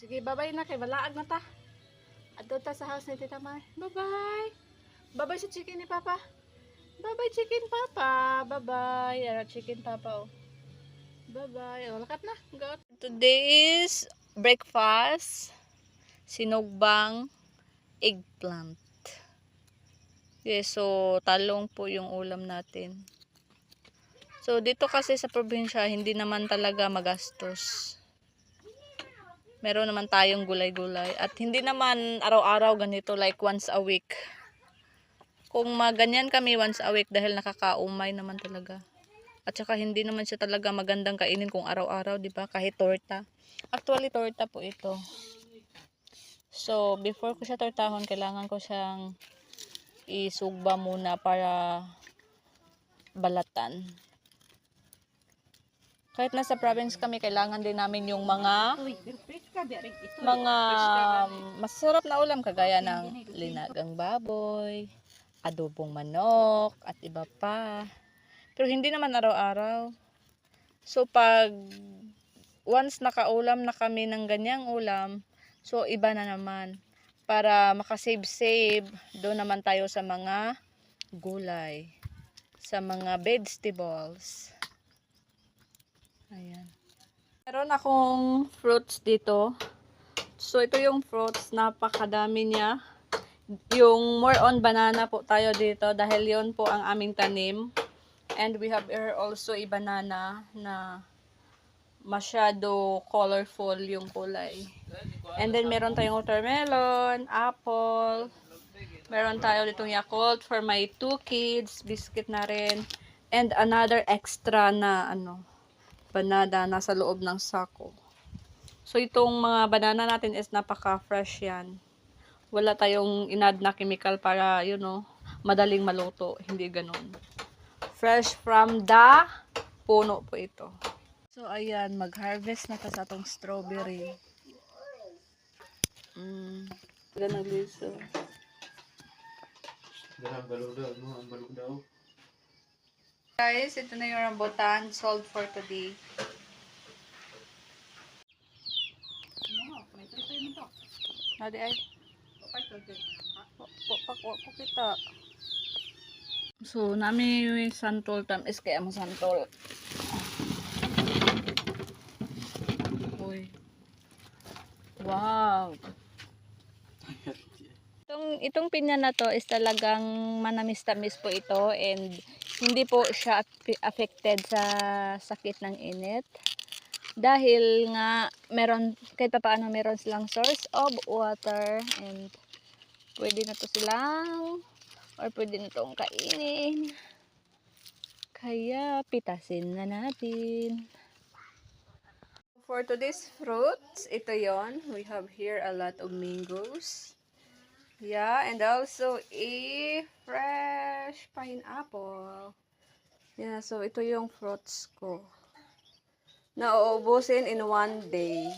Sige, bye-bye na kay balaag na ta. Adto ta sa house ni Tita Mar. Bye-bye. Bye-bye sa chicken ni Papa. Bye-bye chicken Papa. Bye-bye. Ara chicken Papa oh. Bye-bye. Oh, lakat na. Go. Today is breakfast. Sinugbang eggplant. Okay, so talong po yung ulam natin. So dito kasi sa probinsya, hindi naman talaga magastos. Meron naman tayong gulay-gulay. At hindi naman araw-araw ganito, like once a week. Kung maganyan kami once a week dahil nakakaumay naman talaga. At saka hindi naman siya talaga magandang kainin kung araw-araw, di ba? Kahit torta. Actually, torta po ito. So, before ko siya tortahon, kailangan ko siyang isugba muna para balatan. Kahit nasa province kami, kailangan din namin yung mga masarap na ulam kagaya ng linagang baboy, adobong manok, at iba pa. Pero hindi naman araw-araw. So pag once nakaulam na kami ng ganyang ulam, so iba na naman. Para makasave-save, doon naman tayo sa mga gulay, sa mga vegetables. Ayan. Meron akong fruits dito. So, ito yung fruits. Napakadami niya. Yung more on banana po tayo dito dahil yon po ang aming tanim. And we have here also a banana na masyado colorful yung kulay. And then, meron tayong watermelon, apple. Meron tayo ditong Yakult for my 2 kids. Biscuit na rin. And another extra na banana nasa loob ng sako. So, itong mga banana natin is napaka-fresh yan. Wala tayong inad na chemical para, madaling maluto. Hindi ganun. Fresh from the puno po ito. So, ayan. Mag-harvest na ta sa itong strawberry. Ganang liso. Guys, ito na yung rambutan sold for today. Nadi ay. Po kita. So, nami yung santol tam is kaya mo santol. Uy. Wow. Itong pinya na to is talagang manamis-tamis po ito and hindi po siya affected sa sakit ng init. Dahil nga kahit paano meron silang source of water and pwede na to silang or pwede na itong kainin. Kaya pitasin na natin. For today's fruits, ito yon. We have here a lot of mangoes. Yeah, and also a fresh pineapple. Yeah, so ito yung fruits ko. Nauubusin in one day.